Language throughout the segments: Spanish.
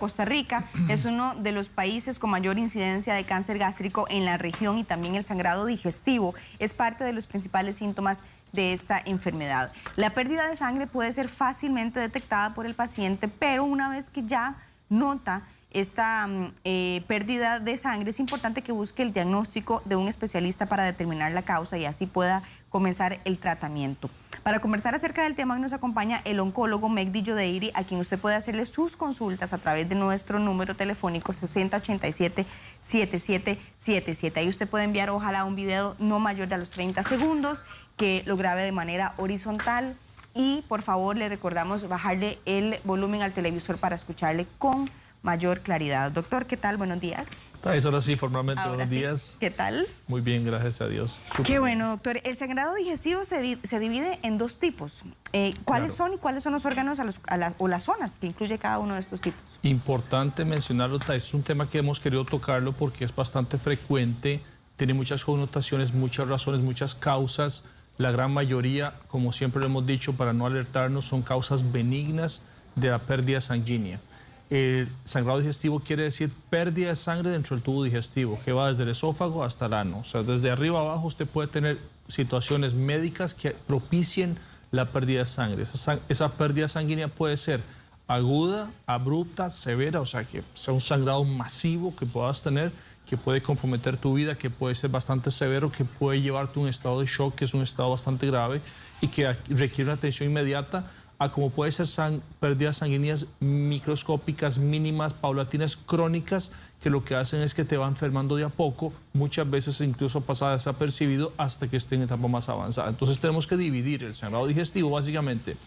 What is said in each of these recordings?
Costa Rica es uno de los países con mayor incidencia de cáncer gástrico en la región y también el sangrado digestivo es parte de los principales síntomas de esta enfermedad. La pérdida de sangre puede ser fácilmente detectada por el paciente, pero una vez que ya nota esta pérdida de sangre, es importante que busque el diagnóstico de un especialista para determinar la causa y así pueda comenzar el tratamiento. Para conversar acerca del tema, hoy nos acompaña el oncólogo Megdi Yodeiri, a quien usted puede hacerle sus consultas a través de nuestro número telefónico 6087-7777. Ahí usted puede enviar ojalá un video no mayor de los 30 segundos, que lo grabe de manera horizontal y por favor le recordamos bajarle el volumen al televisor para escucharle con mayor claridad. Doctor, ¿qué tal? Buenos días. Ahora sí, formalmente, Ahora buenos sí. días. ¿Qué tal? Muy bien, gracias a Dios. Qué bueno, doctor. El sangrado digestivo se divide en dos tipos. ¿Cuáles son y cuáles son los órganos o las zonas que incluye cada uno de estos tipos? Importante mencionarlo, es un tema que hemos querido tocarlo porque es bastante frecuente, tiene muchas connotaciones, muchas razones, muchas causas. La gran mayoría, como siempre lo hemos dicho, para no alertarnos, son causas benignas de la pérdida sanguínea. El sangrado digestivo quiere decir pérdida de sangre dentro del tubo digestivo, que va desde el esófago hasta el ano. O sea, desde arriba abajo usted puede tener situaciones médicas que propicien la pérdida de sangre. Esa pérdida sanguínea puede ser aguda, abrupta, severa, o sea, que sea un sangrado masivo que puedas tener, que puede comprometer tu vida, que puede ser bastante severo, que puede llevarte a un estado de shock, que es un estado bastante grave y que requiere una atención inmediata, a como puede ser pérdidas sanguíneas microscópicas, mínimas, paulatinas, crónicas, que lo que hacen es que te va enfermando de a poco, muchas veces incluso pasa desapercibido hasta que esté en etapa más avanzada. Entonces tenemos que dividir el sangrado digestivo básicamente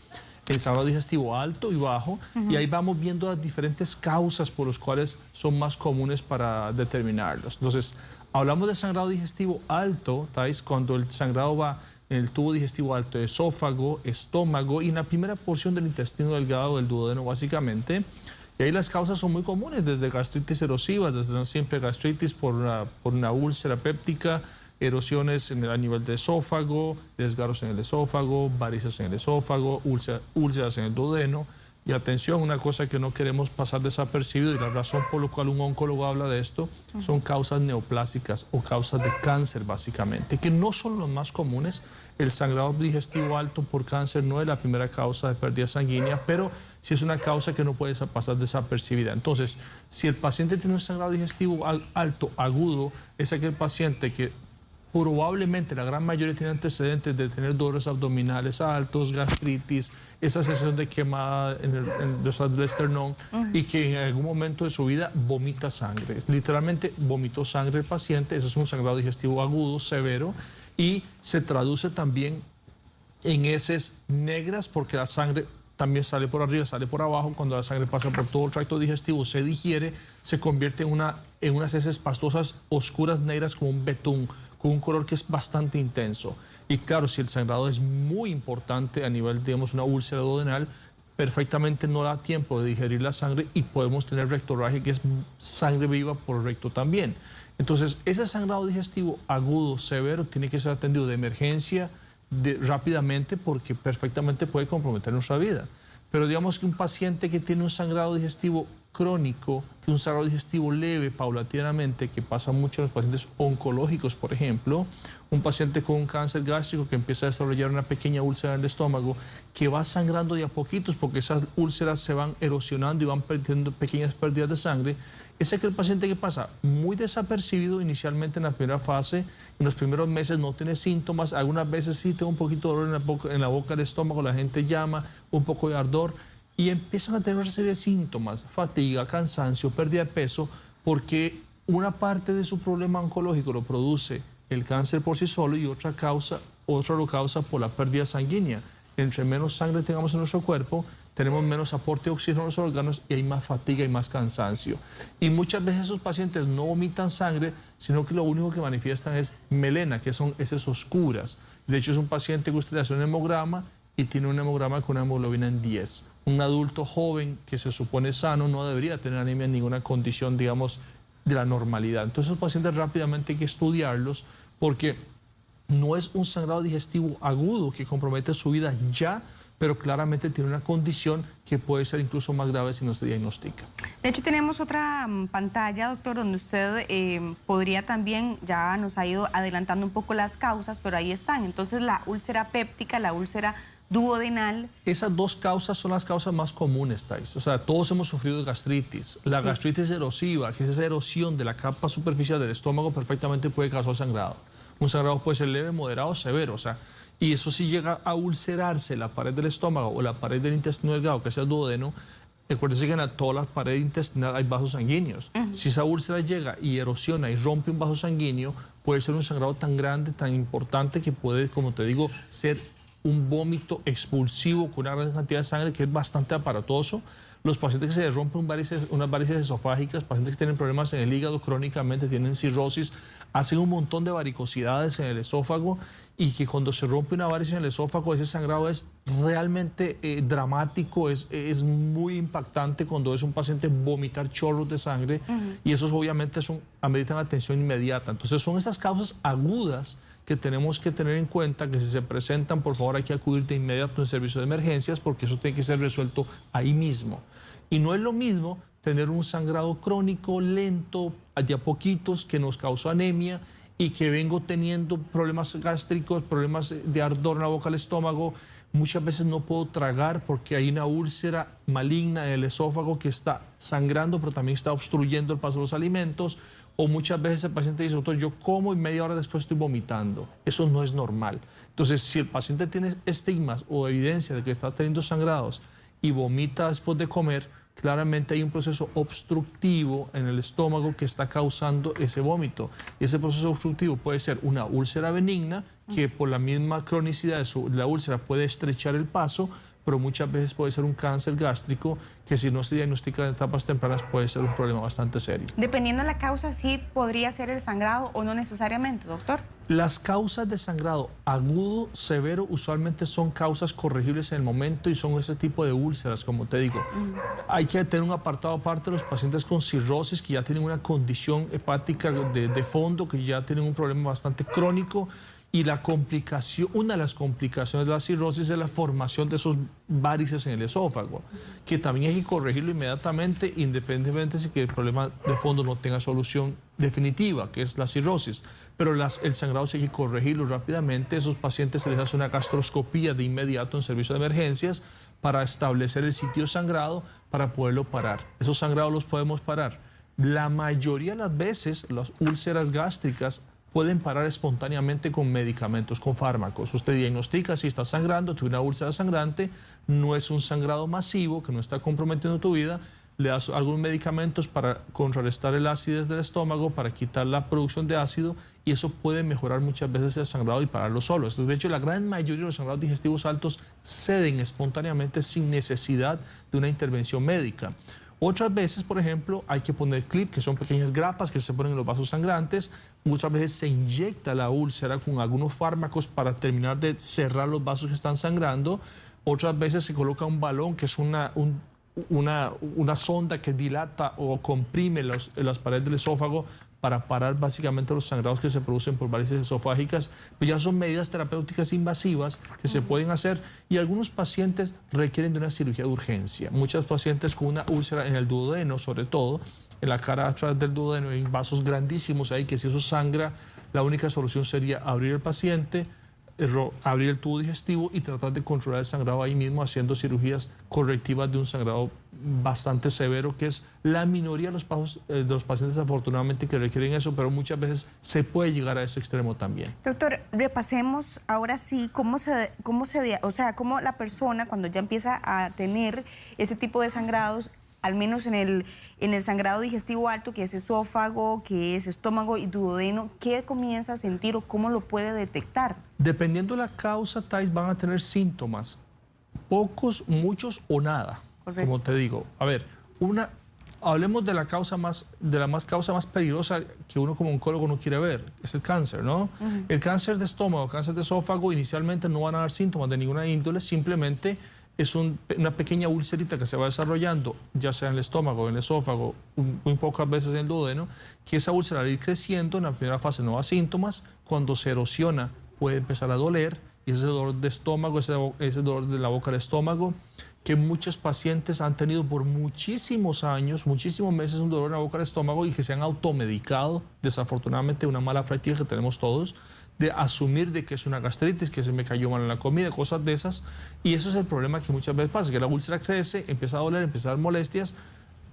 el sangrado digestivo alto y bajo, y ahí vamos viendo las diferentes causas por las cuales son más comunes para determinarlos. Entonces, hablamos de sangrado digestivo alto, ¿sabes? Cuando el sangrado va en el tubo digestivo alto, esófago, estómago y en la primera porción del intestino delgado del duodeno básicamente. Y ahí las causas son muy comunes, desde gastritis erosiva, desde no siempre gastritis por una úlcera péptica, erosiones a nivel de esófago, desgarros en el esófago, varices en el esófago, úlceras en el duodeno. Y atención, una cosa que no queremos pasar desapercibido y la razón por la cual un oncólogo habla de esto son causas neoplásicas o causas de cáncer básicamente, que no son los más comunes. El sangrado digestivo alto por cáncer no es la primera causa de pérdida sanguínea, pero sí es una causa que no puede pasar desapercibida. Entonces, si el paciente tiene un sangrado digestivo alto, agudo, es aquel paciente que probablemente la gran mayoría tiene antecedentes de tener dolores abdominales altos, gastritis, esa sensación de quemada en el esternón y que en algún momento de su vida vomita sangre. Literalmente vomitó sangre el paciente, eso es un sangrado digestivo agudo, severo, y se traduce también en heces negras porque la sangre también sale por arriba, sale por abajo. Cuando la sangre pasa por todo el tracto digestivo, se digiere, se convierte en unas heces pastosas oscuras, negras, como un betún, con un color que es bastante intenso. Y claro, si el sangrado es muy importante a nivel, digamos, una úlcera duodenal, perfectamente no da tiempo de digerir la sangre y podemos tener rectorragia, que es sangre viva por el recto también. Entonces, ese sangrado digestivo agudo, severo, tiene que ser atendido de emergencia, rápidamente, porque perfectamente puede comprometer nuestra vida. Pero digamos que un paciente que tiene un sangrado digestivo crónico, que un sangrado digestivo leve, paulatinamente, que pasa mucho en los pacientes oncológicos, por ejemplo, un paciente con un cáncer gástrico que empieza a desarrollar una pequeña úlcera en el estómago, que va sangrando de a poquitos porque esas úlceras se van erosionando y van perdiendo pequeñas pérdidas de sangre, es aquel paciente que pasa muy desapercibido inicialmente en la primera fase, en los primeros meses no tiene síntomas, algunas veces sí tengo un poquito de dolor en la boca del estómago, la gente llama, un poco de ardor, y empiezan a tener una serie de síntomas, fatiga, cansancio, pérdida de peso, porque una parte de su problema oncológico lo produce el cáncer por sí solo y otra lo causa por la pérdida sanguínea. Entre menos sangre tengamos en nuestro cuerpo, tenemos menos aporte de oxígeno a los órganos y hay más fatiga y más cansancio. Y muchas veces esos pacientes no vomitan sangre, sino que lo único que manifiestan es melena, que son heces oscuras. De hecho, es un paciente que usted le hace un hemograma y tiene un hemograma con una hemoglobina en 10. Un adulto joven que se supone sano no debería tener anemia en ninguna condición, digamos, de la normalidad. Entonces, esos pacientes rápidamente hay que estudiarlos porque no es un sangrado digestivo agudo que compromete su vida ya, pero claramente tiene una condición que puede ser incluso más grave si no se diagnostica. De hecho, tenemos otra pantalla, doctor, donde usted podría también, ya nos ha ido adelantando un poco las causas, pero ahí están. Entonces, la úlcera péptica, la úlcera duodenal. Esas dos causas son las causas más comunes, Thais. O sea, todos hemos sufrido de gastritis. La gastritis erosiva, que es esa erosión de la capa superficial del estómago, perfectamente puede causar sangrado. Un sangrado puede ser leve, moderado o severo. O sea, y eso si llega a ulcerarse la pared del estómago o la pared del intestino delgado, que es el duodeno, acuérdense que en todas las paredes intestinales hay vasos sanguíneos. Si esa úlcera llega y erosiona y rompe un vaso sanguíneo, puede ser un sangrado tan grande, tan importante, que puede, como te digo, ser un vómito expulsivo con una gran cantidad de sangre que es bastante aparatoso. Los pacientes que se les rompen unas varices esofágicas, pacientes que tienen problemas en el hígado crónicamente, tienen cirrosis, hacen un montón de varicosidades en el esófago, y que cuando se rompe una varice en el esófago, ese sangrado es realmente dramático, es muy impactante cuando es un paciente vomitar chorros de sangre, y esos obviamente ameritan atención inmediata. Entonces son esas causas agudas que tenemos que tener en cuenta, que si se presentan, por favor, hay que acudir de inmediato al servicio de emergencias, porque eso tiene que ser resuelto ahí mismo. Y no es lo mismo tener un sangrado crónico, lento, de a poquitos, que nos causó anemia y que vengo teniendo problemas gástricos, problemas de ardor en la boca del estómago. Muchas veces no puedo tragar porque hay una úlcera maligna en el esófago que está sangrando, pero también está obstruyendo el paso de los alimentos. O muchas veces el paciente dice, doctor, yo como y media hora después estoy vomitando. Eso no es normal. Entonces, si el paciente tiene estigmas o evidencia de que está teniendo sangrados y vomita después de comer, claramente hay un proceso obstructivo en el estómago que está causando ese vómito. Y ese proceso obstructivo puede ser una úlcera benigna, que por la misma cronicidad de la úlcera puede estrechar el paso, pero muchas veces puede ser un cáncer gástrico que, si no se diagnostica en etapas tempranas, puede ser un problema bastante serio. Dependiendo de la causa, sí podría ser el sangrado o no necesariamente, doctor. Las causas de sangrado agudo, severo, usualmente son causas corregibles en el momento y son ese tipo de úlceras, como te digo. Hay que tener un apartado aparte de los pacientes con cirrosis, que ya tienen una condición hepática de fondo, que ya tienen un problema bastante crónico. Y la complicación, una de las complicaciones de la cirrosis es la formación de esos varices en el esófago, que también hay que corregirlo inmediatamente, independientemente de que el problema de fondo no tenga solución definitiva, que es la cirrosis. Pero el sangrado sí hay que corregirlo rápidamente. Esos pacientes se les hace una gastroscopía de inmediato en servicio de emergencias para establecer el sitio sangrado, para poderlo parar. Esos sangrados los podemos parar. La mayoría de las veces, las úlceras gástricas pueden parar espontáneamente con medicamentos, con fármacos. Usted diagnostica si está sangrando, tiene una úlcera sangrante, no es un sangrado masivo que no está comprometiendo tu vida, le das algunos medicamentos para contrarrestar el acidez del estómago, para quitar la producción de ácido, y eso puede mejorar muchas veces el sangrado y pararlo solo. De hecho, la gran mayoría de los sangrados digestivos altos ceden espontáneamente sin necesidad de una intervención médica. Otras veces, por ejemplo, hay que poner clip, que son pequeñas grapas que se ponen en los vasos sangrantes. Muchas veces se inyecta la úlcera con algunos fármacos para terminar de cerrar los vasos que están sangrando. Otras veces se coloca un balón, que es una sonda que dilata o comprime las paredes del esófago para parar básicamente los sangrados que se producen por varices esofágicas. Pero ya son medidas terapéuticas invasivas que se pueden hacer, y algunos pacientes requieren de una cirugía de urgencia. Muchos pacientes con una úlcera en el duodeno, sobre todo, en la cara atrás del duodeno, hay vasos grandísimos ahí que, si eso sangra, la única solución sería abrir el paciente, abrir el tubo digestivo y tratar de controlar el sangrado ahí mismo, haciendo cirugías correctivas de un sangrado bastante severo, que es la minoría de los pacientes, afortunadamente, que requieren eso, pero muchas veces se puede llegar a ese extremo también. Doctor, repasemos ahora sí cómo la persona, cuando ya empieza a tener ese tipo de sangrados, al menos en el sangrado digestivo alto, que es esófago, que es estómago y duodeno, ¿qué comienza a sentir o cómo lo puede detectar? Dependiendo de la causa, Thais, van a tener síntomas, pocos, muchos o nada. Correcto. Como te digo, a ver, hablemos de la causa más peligrosa que uno como oncólogo no quiere ver, es el cáncer, ¿no? El cáncer de estómago, cáncer de esófago, inicialmente no van a dar síntomas de ninguna índole, simplemente es una pequeña úlcerita que se va desarrollando, ya sea en el estómago, en el esófago, muy pocas veces en el duodeno, que esa úlcera, al ir creciendo, en la primera fase no da síntomas. Cuando se erosiona puede empezar a doler, y ese dolor de estómago, ese dolor de la boca del estómago, que muchos pacientes han tenido por muchísimos años, muchísimos meses, un dolor en la boca del estómago y que se han automedicado, desafortunadamente una mala práctica que tenemos todos, de asumir de que es una gastritis, que se me cayó mal en la comida, cosas de esas. Y eso es el problema que muchas veces pasa, que la úlcera crece, empieza a doler, empieza a dar molestias,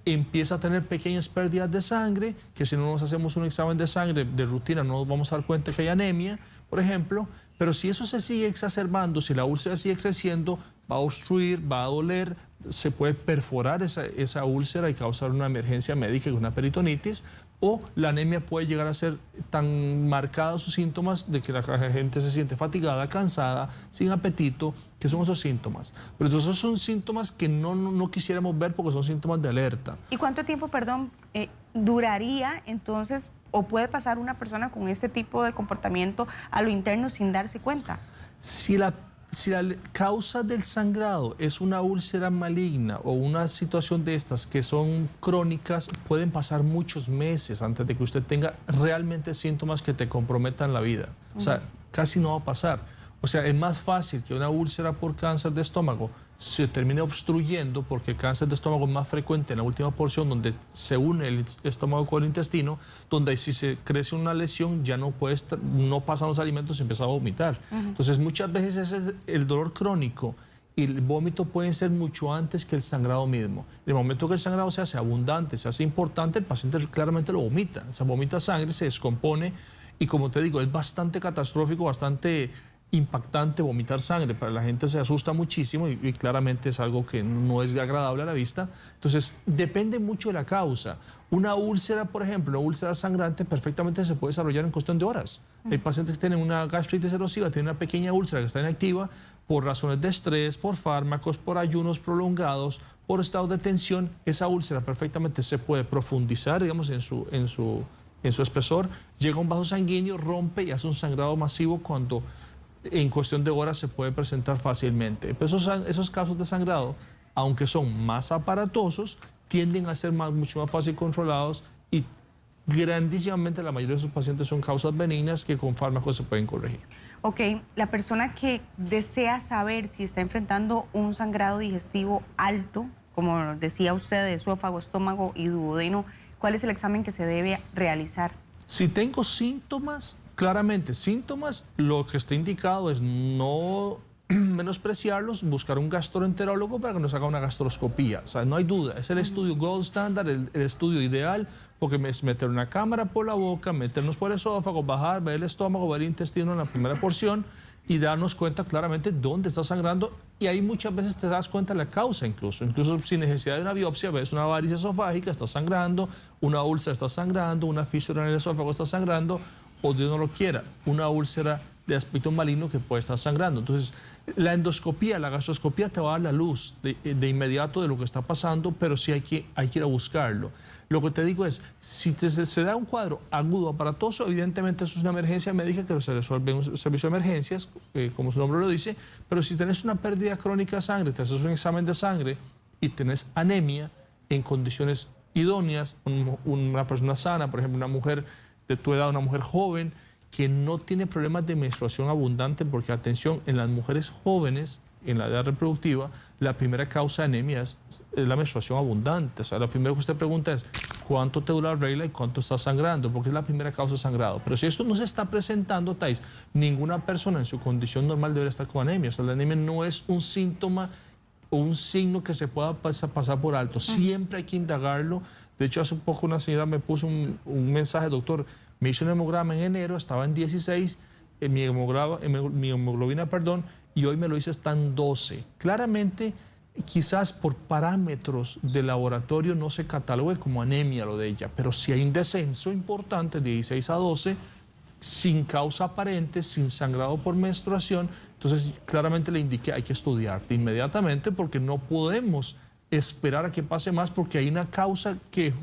empieza a tener pequeñas pérdidas de sangre, que si no nos hacemos un examen de sangre de rutina no nos vamos a dar cuenta que hay anemia, por ejemplo. Pero si eso se sigue exacerbando, si la úlcera sigue creciendo, va a obstruir, va a doler, se puede perforar esa úlcera y causar una emergencia médica, una peritonitis, o la anemia puede llegar a ser tan marcada sus síntomas de que la gente se siente fatigada, cansada, sin apetito, que son esos síntomas. Pero entonces esos son síntomas que no quisiéramos ver porque son síntomas de alerta. ¿Y cuánto tiempo, perdón, duraría entonces o puede pasar una persona con este tipo de comportamiento a lo interno sin darse cuenta? Si la causa del sangrado es una úlcera maligna o una situación de estas que son crónicas, pueden pasar muchos meses antes de que usted tenga realmente síntomas que te comprometan la vida. O sea, casi no va a pasar. O sea, es más fácil que una úlcera por cáncer de estómago se termine obstruyendo, porque el cáncer de estómago es más frecuente en la última porción donde se une el estómago con el intestino, donde si se crece una lesión ya no pasan los alimentos y empieza a vomitar. Entonces muchas veces ese es el dolor crónico y el vómito pueden ser mucho antes que el sangrado mismo. En el momento que el sangrado se hace abundante, se hace importante, el paciente claramente lo vomita. O sea, vomita sangre, se descompone y, como te digo, es bastante catastrófico, bastante impactante vomitar sangre. Para la gente se asusta muchísimo y claramente es algo que no es agradable a la vista. Entonces, depende mucho de la causa. Una úlcera, por ejemplo, una úlcera sangrante perfectamente se puede desarrollar en cuestión de horas. Hay pacientes que tienen una gastritis erosiva, tienen una pequeña úlcera que está inactiva por razones de estrés, por fármacos, por ayunos prolongados, por estados de tensión. Esa úlcera perfectamente se puede profundizar, digamos, en su espesor, llega a un vaso sanguíneo, rompe y hace un sangrado masivo cuando en cuestión de horas se puede presentar fácilmente. Pero esos casos de sangrado, aunque son más aparatosos, tienden a ser mucho más fácil controlados y grandísimamente la mayoría de sus pacientes son causas benignas que con fármacos se pueden corregir. Ok, la persona que desea saber si está enfrentando un sangrado digestivo alto, como decía usted, de esófago, estómago y duodeno, ¿cuál es el examen que se debe realizar? Si tengo síntomas, claramente síntomas, lo que está indicado es no menospreciarlos, buscar un gastroenterólogo para que nos haga una gastroscopía. O sea, no hay duda, es el estudio gold standard, el estudio ideal, porque es meter una cámara por la boca, meternos por el esófago, bajar, ver el estómago, ver el intestino en la primera porción y darnos cuenta claramente dónde está sangrando. Y ahí muchas veces te das cuenta de la causa incluso sin necesidad de una biopsia, ves una varices esofágica, está sangrando, una úlcera está sangrando, una fisura en el esófago está sangrando, o Dios no lo quiera, una úlcera de aspecto maligno que puede estar sangrando. Entonces, la endoscopía, la gastroscopía te va a dar la luz de inmediato de lo que está pasando, pero sí hay que ir a buscarlo. Lo que te digo es, si se da un cuadro agudo aparatoso, evidentemente eso es una emergencia médica que se resuelve en un servicio de emergencias, como su nombre lo dice, pero si tenés una pérdida crónica de sangre, te haces un examen de sangre y tenés anemia en condiciones idóneas, una persona sana, por ejemplo, una mujer de tu edad, una mujer joven, que no tiene problemas de menstruación abundante, porque atención, en las mujeres jóvenes, en la edad reproductiva, la primera causa de anemia es la menstruación abundante. O sea, lo primero que usted pregunta es cuánto te dura la regla y cuánto está sangrando, porque es la primera causa de sangrado. Pero si esto no se está presentando, Thais, ninguna persona en su condición normal debería estar con anemia. O sea, la anemia no es un síntoma o un signo que se pueda pasar por alto. Siempre hay que indagarlo. De hecho, hace poco una señora me puso un mensaje, doctor, me hizo un hemograma en enero, estaba en 16, mi hemoglobina, y hoy me lo hice está en 12. Claramente, quizás por parámetros de laboratorio no se catalogue como anemia lo de ella, pero si hay un descenso importante de 16 a 12, sin causa aparente, sin sangrado por menstruación, entonces claramente le indiqué hay que estudiarte inmediatamente porque no podemos esperar a que pase más porque hay una causa que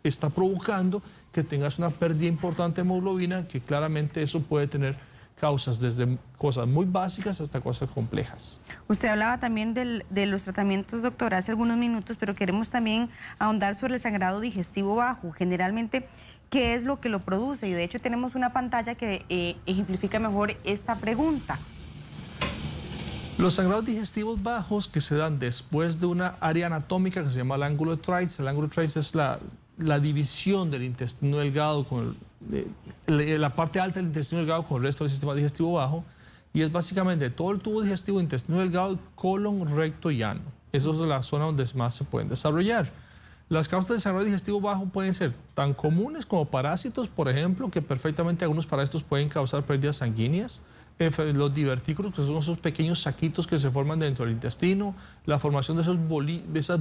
está provocando que tengas una pérdida importante de hemoglobina, que claramente eso puede tener causas desde cosas muy básicas hasta cosas complejas. Usted hablaba también de los tratamientos, doctor, hace algunos minutos, pero queremos también ahondar sobre el sangrado digestivo bajo. Generalmente, ¿qué es lo que lo produce? Y de hecho tenemos una pantalla que ejemplifica mejor esta pregunta. Los sangrados digestivos bajos que se dan después de una área anatómica que se llama el ángulo de Treitz. El ángulo de Treitz es la división del intestino delgado con la parte alta del intestino delgado con el resto del sistema digestivo bajo, y es básicamente todo el tubo digestivo, intestino delgado, colon, recto y ano. Esa es la zona donde más se pueden desarrollar. Las causas de sangrado digestivo bajo pueden ser tan comunes como parásitos, por ejemplo, que perfectamente algunos parásitos pueden causar pérdidas sanguíneas. Los divertículos, que son esos pequeños saquitos que se forman dentro del intestino, la formación de esas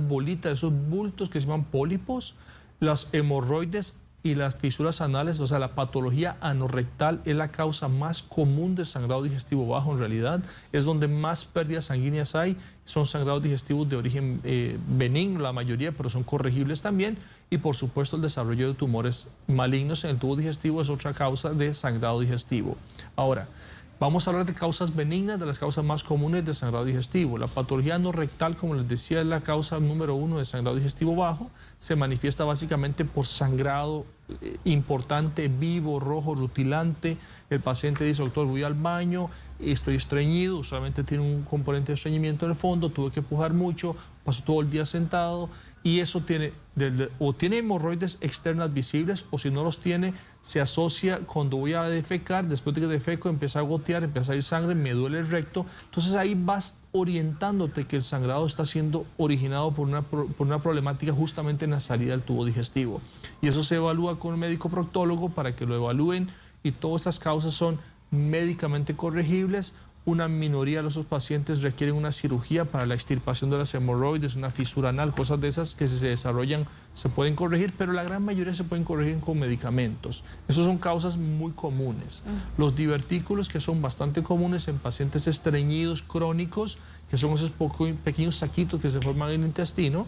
bolitas, esos bultos que se llaman pólipos, las hemorroides y las fisuras anales. O sea, la patología anorrectal es la causa más común de sangrado digestivo bajo en realidad. Es donde más pérdidas sanguíneas hay. Son sangrados digestivos de origen benigno, la mayoría, pero son corregibles también. Y por supuesto el desarrollo de tumores malignos en el tubo digestivo es otra causa de sangrado digestivo. Ahora, vamos a hablar de causas benignas, de las causas más comunes de sangrado digestivo. La patología anorrectal, como les decía, es la causa número 1 de sangrado digestivo bajo. Se manifiesta básicamente por sangrado importante, vivo, rojo, rutilante. El paciente dice, doctor, voy al baño, estoy estreñido, usualmente tiene un componente de estreñimiento en el fondo, tuve que pujar mucho, paso todo el día sentado. Y eso tiene, o tiene hemorroides externas visibles, o si no los tiene, se asocia cuando voy a defecar, después de que defeco empieza a gotear, empieza a ir sangre, me duele el recto. Entonces ahí vas orientándote que el sangrado está siendo originado por una problemática justamente en la salida del tubo digestivo. Y eso se evalúa con un médico proctólogo para que lo evalúen, y todas estas causas son médicamente corregibles. Una minoría de esos pacientes requieren una cirugía para la extirpación de las hemorroides, una fisura anal, cosas de esas que si se desarrollan se pueden corregir, pero la gran mayoría se pueden corregir con medicamentos. Esas son causas muy comunes. Los divertículos, que son bastante comunes en pacientes estreñidos crónicos, que son esos pequeños saquitos que se forman en el intestino,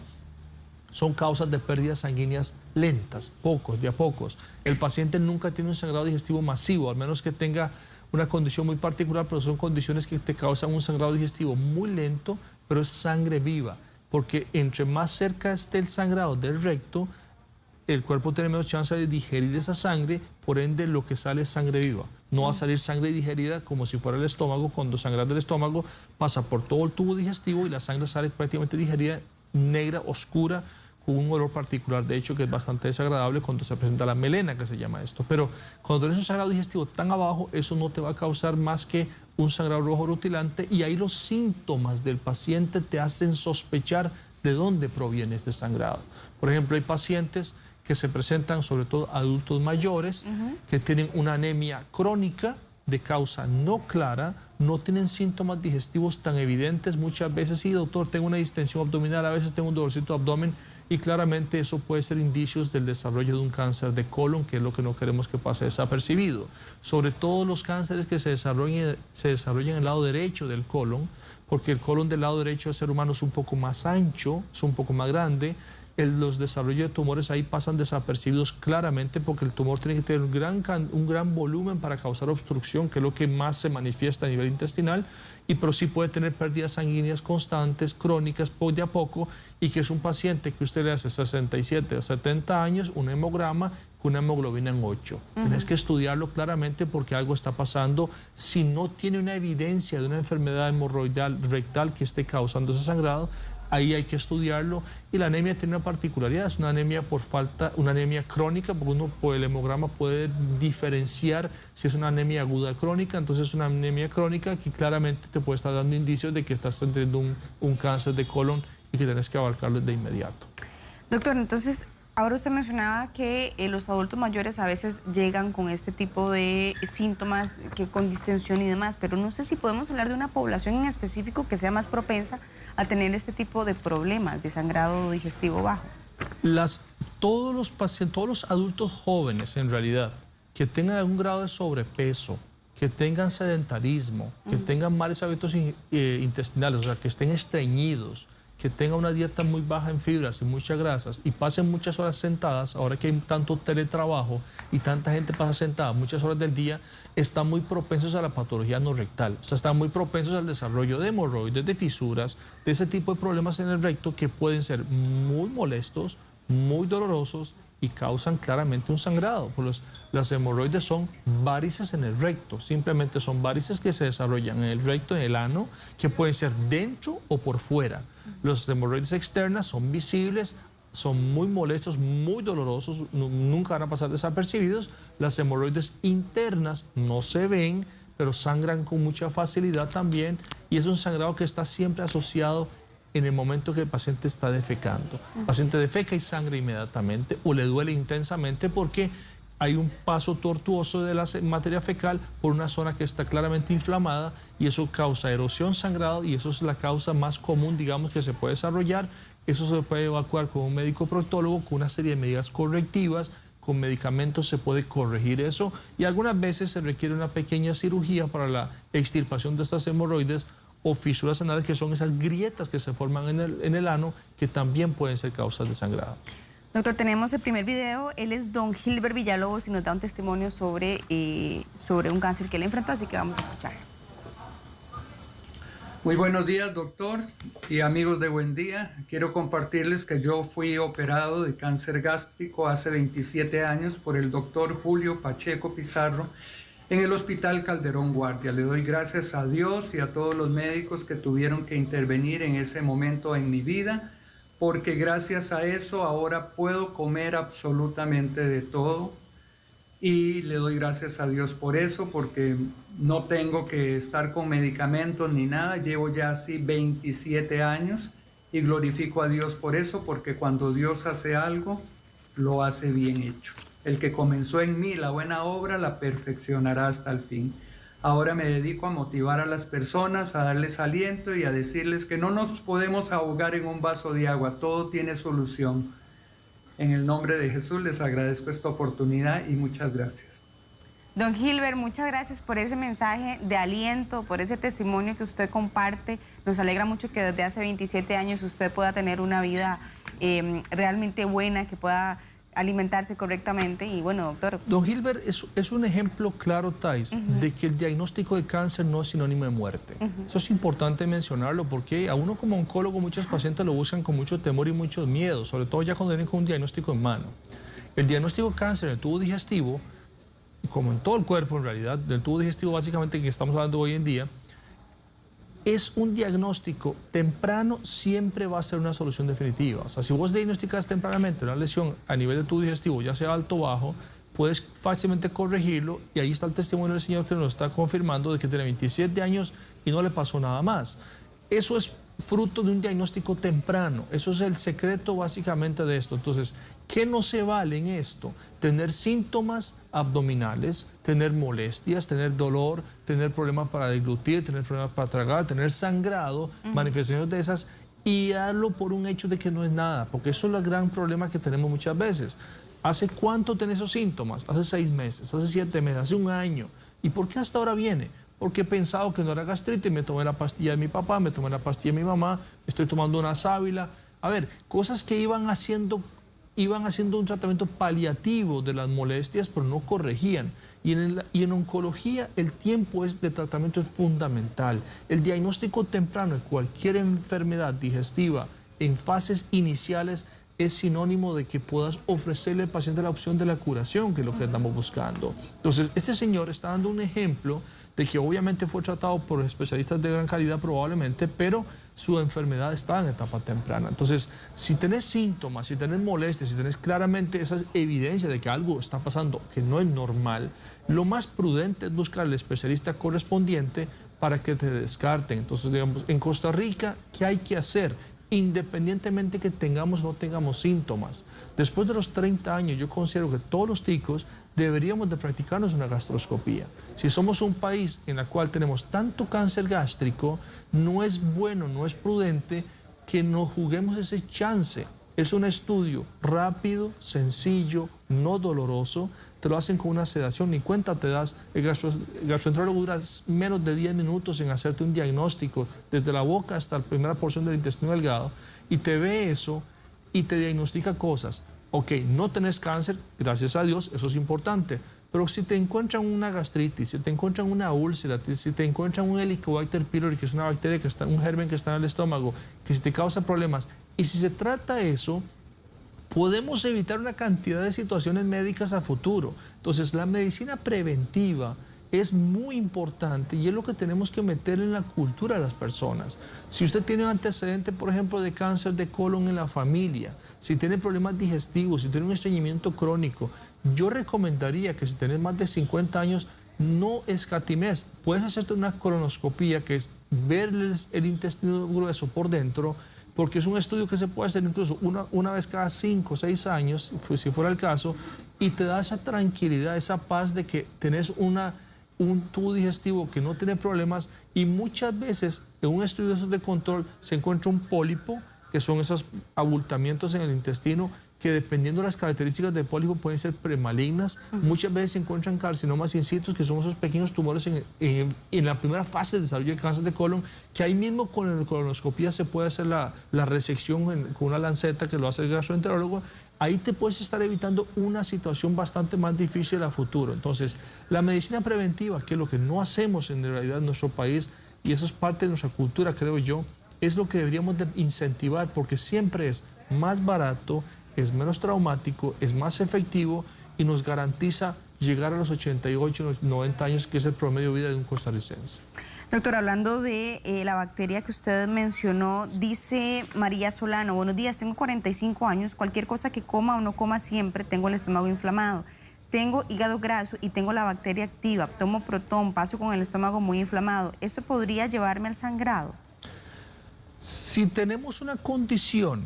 son causas de pérdidas sanguíneas lentas, de a pocos. El paciente nunca tiene un sangrado digestivo masivo, al menos que tenga una condición muy particular, pero son condiciones que te causan un sangrado digestivo muy lento, pero es sangre viva, porque entre más cerca esté el sangrado del recto, el cuerpo tiene menos chance de digerir esa sangre, por ende lo que sale es sangre viva. No va a salir sangre digerida como si fuera el estómago. Cuando sangra del estómago pasa por todo el tubo digestivo y la sangre sale prácticamente digerida, negra, oscura, con un olor particular, de hecho, que es bastante desagradable cuando se presenta la melena, que se llama esto. Pero cuando tienes un sangrado digestivo tan abajo, eso no te va a causar más que un sangrado rojo rutilante, y ahí los síntomas del paciente te hacen sospechar de dónde proviene este sangrado. Por ejemplo, hay pacientes que se presentan, sobre todo adultos mayores, que tienen una anemia crónica de causa no clara, no tienen síntomas digestivos tan evidentes. Muchas veces, sí, doctor, tengo una distensión abdominal, a veces tengo un dolorcito de abdomen, y claramente eso puede ser indicios del desarrollo de un cáncer de colon, que es lo que no queremos que pase desapercibido. Sobre todo los cánceres que se desarrollan en el lado derecho del colon, porque el colon del lado derecho del ser humano es un poco más ancho, es un poco más grande. Los desarrollos de tumores ahí pasan desapercibidos claramente, porque el tumor tiene que tener un gran volumen para causar obstrucción, que es lo que más se manifiesta a nivel intestinal, pero sí puede tener pérdidas sanguíneas constantes, crónicas, de a poco, y que es un paciente que usted le hace 67 a 70 años, un hemograma con una hemoglobina en 8. Tienes que estudiarlo claramente, porque algo está pasando. Si no tiene una evidencia de una enfermedad hemorroidal rectal que esté causando ese sangrado, ahí hay que estudiarlo. Y la anemia tiene una particularidad, es una anemia una anemia crónica, porque uno por el hemograma puede diferenciar si es una anemia aguda crónica. Entonces es una anemia crónica que claramente te puede estar dando indicios de que estás teniendo un cáncer de colon y que tienes que abarcarlo de inmediato. Doctor, entonces, ahora usted mencionaba que los adultos mayores a veces llegan con este tipo de síntomas, que con distensión y demás, pero no sé si podemos hablar de una población en específico que sea más propensa a tener este tipo de problemas de sangrado digestivo bajo. Todos los pacientes, todos los adultos jóvenes en realidad, que tengan algún grado de sobrepeso, que tengan sedentarismo, que tengan malos hábitos intestinales, o sea, que estén estreñidos, que tengan una dieta muy baja en fibras y muchas grasas, y pasen muchas horas sentadas, ahora que hay tanto teletrabajo y tanta gente pasa sentada muchas horas del día, están muy propensos a la patología anorrectal. O sea, están muy propensos al desarrollo de hemorroides, de fisuras, de ese tipo de problemas en el recto, que pueden ser muy molestos, muy dolorosos y causan claramente un sangrado. Las hemorroides son varices en el recto, simplemente son varices que se desarrollan en el recto, en el ano, que pueden ser dentro o por fuera. Los hemorroides externas son visibles, son muy molestos, muy dolorosos, nunca van a pasar desapercibidos. Las hemorroides internas no se ven, pero sangran con mucha facilidad también, y es un sangrado que está siempre asociado en el momento que el paciente está defecando. El paciente defeca y sangra inmediatamente o le duele intensamente porque hay un paso tortuoso de la materia fecal por una zona que está claramente inflamada y eso causa erosión, sangrado, y eso es la causa más común, digamos, que se puede desarrollar. Eso se puede evacuar con un médico proctólogo, con una serie de medidas correctivas, con medicamentos se puede corregir eso, y algunas veces se requiere una pequeña cirugía para la extirpación de estas hemorroides o fisuras anales, que son esas grietas que se forman en el ano, que también pueden ser causas de sangrado. Doctor, tenemos el primer video. Él es don Gilbert Villalobos y nos da un testimonio sobre un cáncer que él enfrentó, así que vamos a escuchar. Muy buenos días, doctor y amigos de Buen Día. Quiero compartirles que yo fui operado de cáncer gástrico hace 27 años por el doctor Julio Pacheco Pizarro en el Hospital Calderón Guardia. Le doy gracias a Dios y a todos los médicos que tuvieron que intervenir en ese momento en mi vida, porque gracias a eso ahora puedo comer absolutamente de todo. Y le doy gracias a Dios por eso, porque no tengo que estar con medicamentos ni nada. Llevo ya así 27 años y glorifico a Dios por eso, porque cuando Dios hace algo, lo hace bien hecho. El que comenzó en mí la buena obra, la perfeccionará hasta el fin. Ahora me dedico a motivar a las personas, a darles aliento y a decirles que no nos podemos ahogar en un vaso de agua. Todo tiene solución. En el nombre de Jesús les agradezco esta oportunidad y muchas gracias. Don Gilbert, muchas gracias por ese mensaje de aliento, por ese testimonio que usted comparte. Nos alegra mucho que desde hace 27 años usted pueda tener una vida realmente buena, que pueda alimentarse correctamente. Y bueno, doctor. Don Gilbert es un ejemplo claro, Thais, de que el diagnóstico de cáncer no es sinónimo de muerte. Eso es importante mencionarlo, porque a uno como oncólogo muchos pacientes lo buscan con mucho temor y mucho miedo, sobre todo ya cuando vienen con un diagnóstico en mano. El diagnóstico de cáncer en el tubo digestivo, como en todo el cuerpo en realidad, del tubo digestivo básicamente que estamos hablando hoy en día, es un diagnóstico temprano, siempre va a ser una solución definitiva. O sea, si vos diagnosticas tempranamente una lesión a nivel de tubo digestivo, ya sea alto o bajo, puedes fácilmente corregirlo, y ahí está el testimonio del señor que nos está confirmando de que tiene 27 años y no le pasó nada más. Eso es fruto de un diagnóstico temprano. Eso es el secreto básicamente de esto. Entonces, ¿qué no se vale en esto? Tener síntomas abdominales, tener molestias, tener dolor, tener problemas para deglutir, tener problemas para tragar, tener sangrado, manifestaciones de esas, y darlo por un hecho de que no es nada, porque eso es el gran problema que tenemos muchas veces. ¿Hace cuánto tenés esos síntomas? Hace 6 meses, hace 7 meses, hace un año. ¿Y por qué hasta ahora viene? Porque he pensado que no era gastritis, me tomé la pastilla de mi papá, me tomé la pastilla de mi mamá, estoy tomando una sábila. A ver, cosas que iban haciendo un tratamiento paliativo de las molestias, pero no corregían. Y en oncología el tiempo de tratamiento es fundamental. El diagnóstico temprano de cualquier enfermedad digestiva en fases iniciales es sinónimo de que puedas ofrecerle al paciente la opción de la curación, que es lo que estamos buscando. Entonces, este señor está dando un ejemplo de que obviamente fue tratado por especialistas de gran calidad probablemente, pero su enfermedad está en etapa temprana. Entonces, si tenés síntomas, si tenés molestias, si tenés claramente esa evidencia de que algo está pasando que no es normal, lo más prudente es buscar al especialista correspondiente para que te descarten. Entonces, digamos, en Costa Rica, ¿qué hay que hacer? Independientemente que tengamos o no tengamos síntomas. Después de los 30 años, yo considero que todos los ticos deberíamos de practicarnos una gastroscopía. Si somos un país en el cual tenemos tanto cáncer gástrico, no es bueno, no es prudente que nos juguemos ese chance. Es un estudio rápido, sencillo, no doloroso. Te lo hacen con una sedación, ni cuenta te das. El gastroenterólogo dura menos de 10 minutos en hacerte un diagnóstico, desde la boca hasta la primera porción del intestino delgado, y te ve eso y te diagnostica cosas. Ok, no tenés cáncer, gracias a Dios, eso es importante. Pero si te encuentran una gastritis, si te encuentran una úlcera, si te encuentran un Helicobacter pylori, que es una bacteria que está, un germen que está en el estómago, que si te causa problemas, y si se trata eso, podemos evitar una cantidad de situaciones médicas a futuro. Entonces, la medicina preventiva es muy importante y es lo que tenemos que meter en la cultura de las personas. Si usted tiene un antecedente, por ejemplo, de cáncer de colon en la familia, si tiene problemas digestivos, si tiene un estreñimiento crónico, yo recomendaría que si tienes más de 50 años, no escatimes. Puedes hacerte una colonoscopía, que es ver el intestino grueso por dentro, porque es un estudio que se puede hacer incluso una vez cada 5 o 6 años, si fuera el caso, y te da esa tranquilidad, esa paz de que tenés un tubo digestivo que no tiene problemas, y muchas veces en un estudio de control se encuentra un pólipo, que son esos abultamientos en el intestino, que dependiendo de las características del pólipo pueden ser premalignas. Muchas veces se encuentran carcinomas in situ, que son esos pequeños tumores en la primera fase del desarrollo de cáncer de colon, que ahí mismo con la colonoscopía se puede hacer la resección con una lanceta, que lo hace el gastroenterólogo. Ahí te puedes estar evitando una situación bastante más difícil a futuro. Entonces, la medicina preventiva, que es lo que no hacemos en realidad en nuestro país, y eso es parte de nuestra cultura, creo yo, es lo que deberíamos de incentivar, porque siempre es más barato, es menos traumático, es más efectivo y nos garantiza llegar a los 88, 90 años, que es el promedio de vida de un costarricense. Doctor, hablando de la bacteria que usted mencionó, dice María Solano: buenos días, tengo 45 años, cualquier cosa que coma o no coma siempre tengo el estómago inflamado. Tengo hígado graso y tengo la bacteria activa, tomo Proton, paso con el estómago muy inflamado. ¿Esto podría llevarme al sangrado? Si tenemos una condición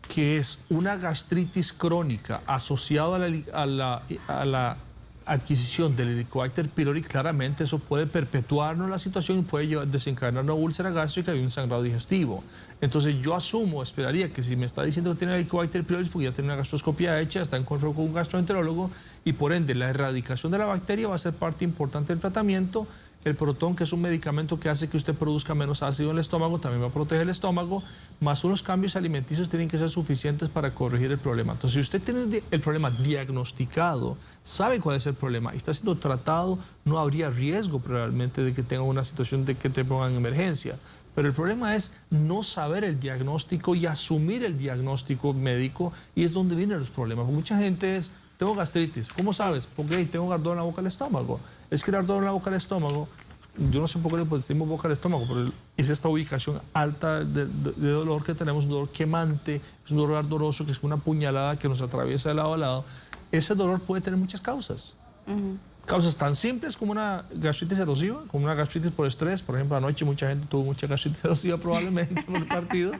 que es una gastritis crónica asociada a la adquisición del Helicobacter pylori, claramente eso puede perpetuarnos la situación y puede desencadenar una úlcera gástrica y un sangrado digestivo. Entonces yo esperaría que si me está diciendo que tiene Helicobacter pylori, porque ya tiene una gastroscopia hecha, está en control con un gastroenterólogo, y por ende la erradicación de la bacteria va a ser parte importante del tratamiento. El Proton, que es un medicamento que hace que usted produzca menos ácido en el estómago, también va a proteger el estómago, más unos cambios alimenticios tienen que ser suficientes para corregir el problema. Entonces, si usted tiene el problema diagnosticado, sabe cuál es el problema y está siendo tratado, no habría riesgo probablemente de que tenga una situación de que te pongan en emergencia. Pero el problema es no saber el diagnóstico y asumir el diagnóstico médico, y es donde vienen los problemas. Mucha gente es: tengo gastritis. ¿Cómo sabes? Porque tengo ardor en la boca del estómago. Es que el ardor en la boca del estómago, yo no sé por qué le decimos boca del estómago, pero es esta ubicación alta de dolor que tenemos, un dolor quemante, es un dolor ardoroso, que es una puñalada que nos atraviesa de lado a lado. Ese dolor puede tener muchas causas. Causas tan simples como una gastritis erosiva, como una gastritis por estrés. Por ejemplo, anoche mucha gente tuvo mucha gastritis erosiva probablemente por el partido.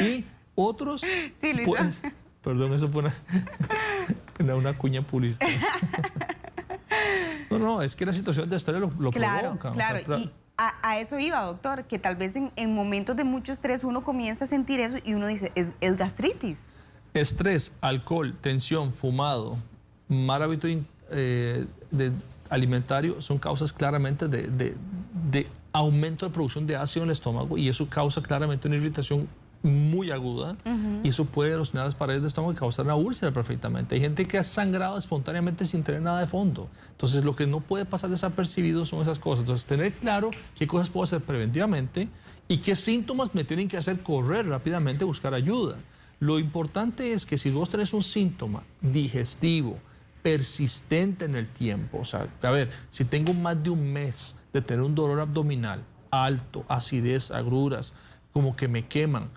Y otros... Sí, Luisa. Pues, perdón, eso fue una cuña publicitaria. No, es que la situación de estrés lo provoca. Claro, o sea, y a eso iba, doctor, que tal vez en momentos de mucho estrés uno comienza a sentir eso y uno dice, es gastritis. Estrés, alcohol, tensión, fumado, mal hábito alimentario son causas claramente de aumento de producción de ácido en el estómago, y eso causa claramente una irritación muy aguda, y eso puede erosionar las paredes del estómago y causar una úlcera perfectamente. Hay gente que ha sangrado espontáneamente sin tener nada de fondo. Entonces, lo que no puede pasar desapercibido son esas cosas. Entonces, tener claro qué cosas puedo hacer preventivamente y qué síntomas me tienen que hacer correr rápidamente a buscar ayuda. Lo importante es que si vos tenés un síntoma digestivo persistente en el tiempo, o sea, a ver, si tengo más de un mes de tener un dolor abdominal alto, acidez, agruras, como que me queman,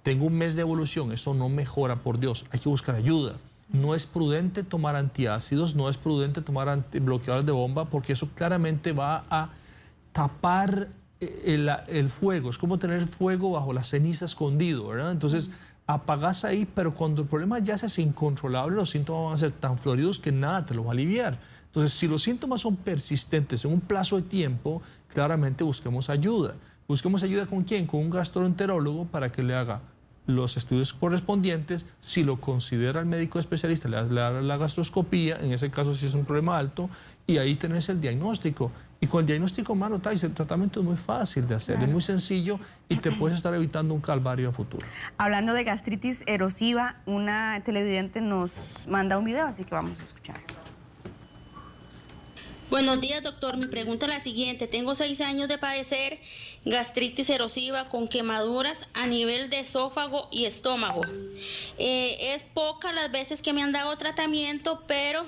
tengo un mes de evolución, esto no mejora, por Dios, hay que buscar ayuda. No es prudente tomar antiácidos, no es prudente tomar bloqueadores de bomba, porque eso claramente va a tapar el fuego. Es como tener fuego bajo la ceniza escondido, ¿verdad? Entonces, apagás ahí, pero cuando el problema ya se hace incontrolable, los síntomas van a ser tan floridos que nada te lo va a aliviar. Entonces, si los síntomas son persistentes en un plazo de tiempo, claramente busquemos ayuda. Busquemos ayuda ¿con quién? Con un gastroenterólogo para que le haga los estudios correspondientes. Si lo considera el médico especialista, le hará la gastroscopía, en ese caso si es un problema alto, y ahí tenés el diagnóstico. Y con el diagnóstico, mano, el tratamiento es muy fácil de hacer, es muy sencillo y te puedes estar evitando un calvario a futuro. Hablando de gastritis erosiva, una televidente nos manda un video, así que vamos a escuchar. Buenos días, doctor. Mi pregunta es la siguiente. Tengo 6 años de padecer gastritis erosiva con quemaduras a nivel de esófago y estómago. Es pocas las veces que me han dado tratamiento, pero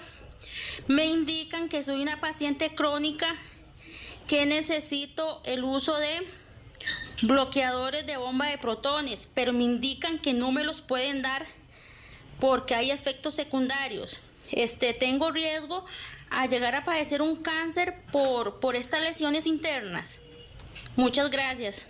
me indican que soy una paciente crónica que necesito el uso de bloqueadores de bomba de protones, pero me indican que no me los pueden dar porque hay efectos secundarios. Tengo riesgo a llegar a padecer un cáncer por estas lesiones internas. Muchas gracias.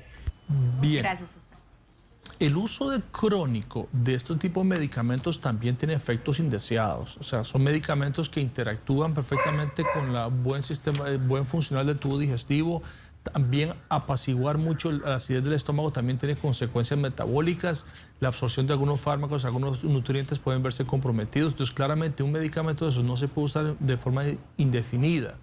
Bien. Gracias a usted. El uso crónico de este tipo de medicamentos también tiene efectos indeseados. O sea, son medicamentos que interactúan perfectamente con el buen sistema, el buen funcional del tubo digestivo. También apaciguar mucho la acidez del estómago también tiene consecuencias metabólicas. La absorción de algunos fármacos, algunos nutrientes pueden verse comprometidos. Entonces, claramente, un medicamento de esos no se puede usar de forma indefinida.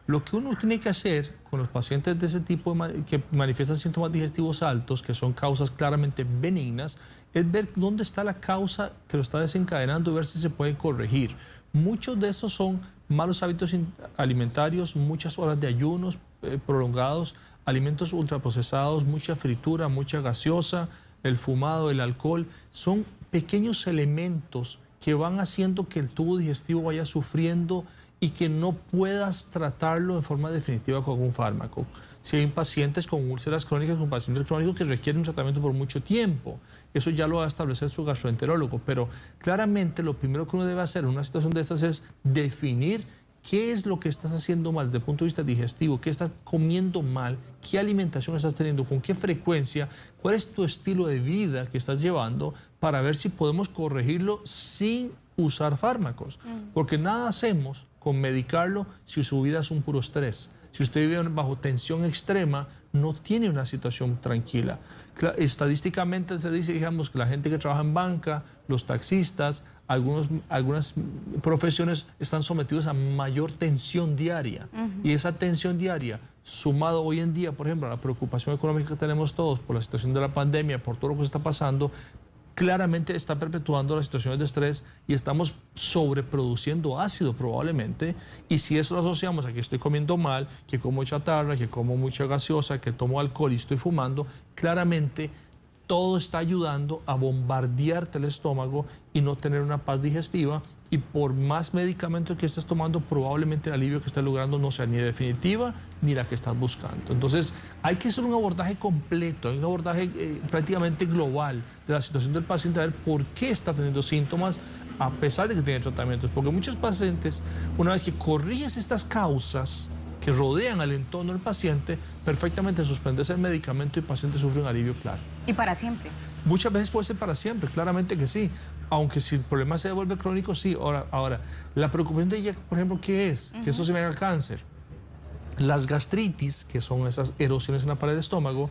Lo que uno tiene que hacer con los pacientes de ese tipo que manifiestan síntomas digestivos altos, que son causas claramente benignas, es ver dónde está la causa que lo está desencadenando y ver si se puede corregir. Muchos de estos son malos hábitos alimentarios, muchas horas de ayunos prolongados, alimentos ultraprocesados, mucha fritura, mucha gaseosa, el fumado, el alcohol. Son pequeños elementos que van haciendo que el tubo digestivo vaya sufriendo y que no puedas tratarlo de forma definitiva con algún fármaco. Si hay pacientes con úlceras crónicas, con pacientes crónicos que requieren un tratamiento por mucho tiempo, eso ya lo va a establecer su gastroenterólogo, pero claramente lo primero que uno debe hacer en una situación de estas es definir qué es lo que estás haciendo mal desde el punto de vista digestivo, qué estás comiendo mal, qué alimentación estás teniendo, con qué frecuencia, cuál es tu estilo de vida que estás llevando para ver si podemos corregirlo sin usar fármacos, porque nada hacemos con medicarlo si su vida es un puro estrés. Si usted vive bajo tensión extrema, no tiene una situación tranquila. Estadísticamente se dice, digamos, que la gente que trabaja en banca, los taxistas, algunas profesiones están sometidos a mayor tensión diaria. Y esa tensión diaria, sumado hoy en día, por ejemplo, a la preocupación económica que tenemos todos por la situación de la pandemia, por todo lo que está pasando, claramente está perpetuando las situaciones de estrés y estamos sobreproduciendo ácido probablemente. Y si eso lo asociamos a que estoy comiendo mal, que como chatarra, que como mucha gaseosa, que tomo alcohol y estoy fumando, claramente todo está ayudando a bombardearte el estómago y no tener una paz digestiva. Y por más medicamentos que estés tomando, probablemente el alivio que estés logrando no sea ni definitiva ni la que estás buscando. Entonces, hay que hacer un abordaje completo, un abordaje prácticamente global de la situación del paciente, a ver por qué está teniendo síntomas a pesar de que tiene tratamientos. Porque muchos pacientes, una vez que corriges estas causas que rodean al entorno del paciente, perfectamente suspendes el medicamento y el paciente sufre un alivio claro. ¿Y para siempre? Muchas veces puede ser para siempre, claramente que sí. Aunque si el problema se vuelve crónico, sí. Ahora, la preocupación de ella, por ejemplo, ¿qué es? Que eso se me haga cáncer. Las gastritis, que son esas erosiones en la pared del estómago,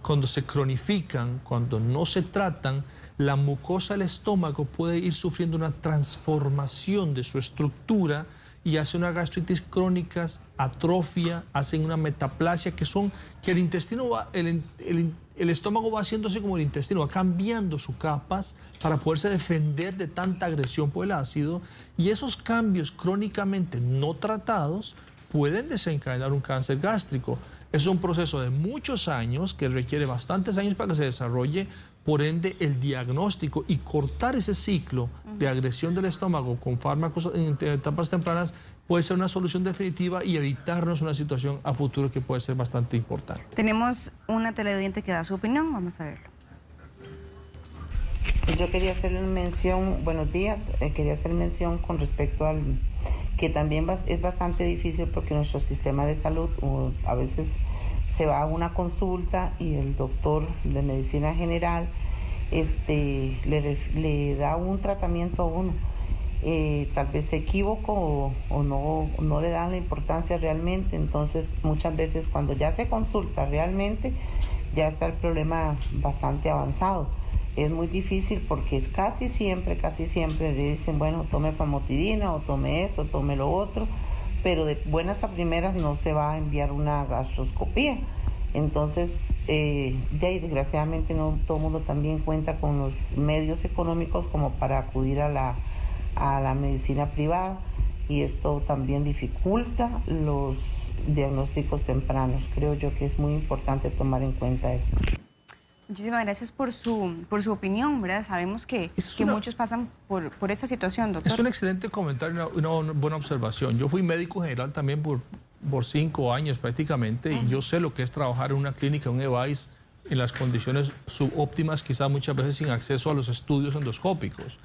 cuando se cronifican, cuando no se tratan, la mucosa del estómago puede ir sufriendo una transformación de su estructura y hace una gastritis crónica, atrofia, hacen una metaplasia, que el intestino va, el estómago va haciéndose como el intestino, va cambiando sus capas para poderse defender de tanta agresión por el ácido, y esos cambios crónicamente no tratados pueden desencadenar un cáncer gástrico. Es un proceso de muchos años que requiere bastantes años para que se desarrolle. Por ende, el diagnóstico y cortar ese ciclo de agresión del estómago con fármacos en etapas tempranas puede ser una solución definitiva y evitarnos una situación a futuro que puede ser bastante importante. Tenemos una televidente que da su opinión, vamos a verlo. Yo quería hacer mención, buenos días, quería hacer mención con respecto al que también es bastante difícil porque nuestro sistema de salud a veces se va a una consulta y el doctor de medicina general le da un tratamiento a uno. Tal vez se equivocó o no le dan la importancia realmente, entonces muchas veces cuando ya se consulta realmente ya está el problema bastante avanzado. Es muy difícil porque es casi siempre le dicen, bueno, tome famotidina o tome eso, tome lo otro, pero de buenas a primeras no se va a enviar una gastroscopía. Entonces, desgraciadamente no todo el mundo también cuenta con los medios económicos como para acudir a la medicina privada. y esto también dificulta los diagnósticos tempranos. Creo yo que es muy importante tomar en cuenta esto. Muchísimas gracias por su opinión, ¿verdad? Sabemos que muchos pasan por esa situación, doctor. Es un excelente comentario, una buena observación. Yo fui médico general también por 5 años prácticamente, y yo sé lo que es trabajar en una clínica, un EVAIS, en las condiciones subóptimas, quizás muchas veces sin acceso a los estudios endoscópicos.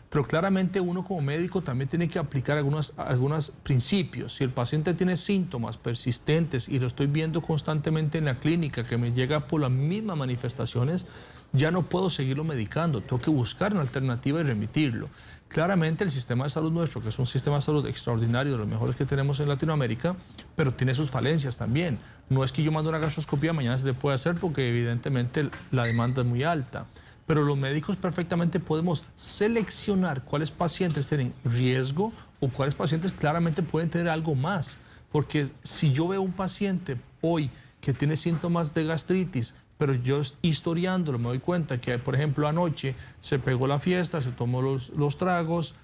Pero claramente uno como médico también tiene que aplicar algunos principios. Si el paciente tiene síntomas persistentes y lo estoy viendo constantemente en la clínica, que me llega por las mismas manifestaciones, ya no puedo seguirlo medicando. Tengo que buscar una alternativa y remitirlo. Claramente el sistema de salud nuestro, que es un sistema de salud extraordinario, de los mejores que tenemos en Latinoamérica, pero tiene sus falencias también. No es que yo mando una gastroscopía, mañana se le puede hacer porque evidentemente la demanda es muy alta. Pero los médicos perfectamente podemos seleccionar cuáles pacientes tienen riesgo o cuáles pacientes claramente pueden tener algo más. Porque si yo veo un paciente hoy que tiene síntomas de gastritis, pero yo historiándolo me doy cuenta que, por ejemplo, anoche se pegó la fiesta, se tomó los tragos,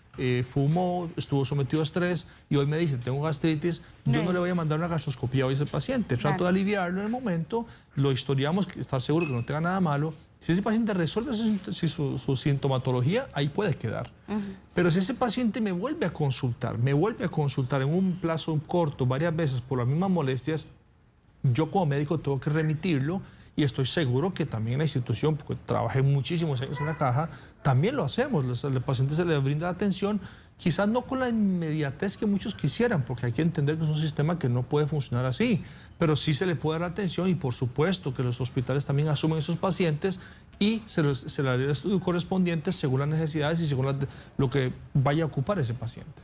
fumó, estuvo sometido a estrés y hoy me dice, tengo gastritis, yo no le voy a mandar una gastroscopía hoy a ese paciente. Trato de aliviarlo en el momento, lo historiamos, estar seguro que no tenga nada malo. Si ese paciente resuelve su sintomatología, ahí puede quedar. Pero si ese paciente me vuelve a consultar en un plazo corto, varias veces por las mismas molestias, yo como médico tengo que remitirlo, y estoy seguro que también en la institución, porque trabajé muchísimos años en la caja, también lo hacemos. Al paciente se le brinda la atención, quizás no con la inmediatez que muchos quisieran, porque hay que entender que es un sistema que no puede funcionar así, pero sí se le puede dar atención, y por supuesto que los hospitales también asumen esos pacientes y se les da el estudio correspondiente según las necesidades y según lo que vaya a ocupar ese paciente.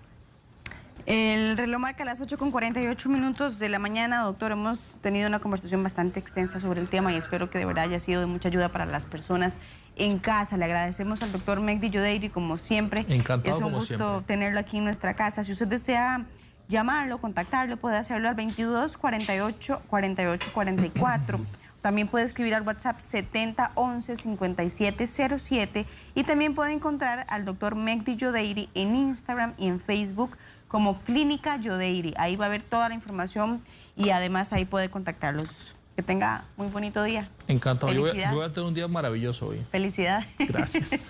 El reloj marca las 8:48 de la mañana, doctor. Hemos tenido una conversación bastante extensa sobre el tema y espero que de verdad haya sido de mucha ayuda para las personas en casa. Le agradecemos al doctor Megdi Yodeiri, como siempre. Encantado, es un gusto tenerlo aquí en nuestra casa. Si usted desea llamarlo, contactarlo, puede hacerlo al 22 48 48 44. También puede escribir al WhatsApp 70 11 57 07 y también puede encontrar al doctor Megdi Yodeiri en Instagram y en Facebook como Clínica Yodeiri. Ahí va a ver toda la información y además ahí puede contactarlos. Que tenga muy bonito día. Encantado. Yo voy a tener un día maravilloso hoy. Felicidades. Gracias.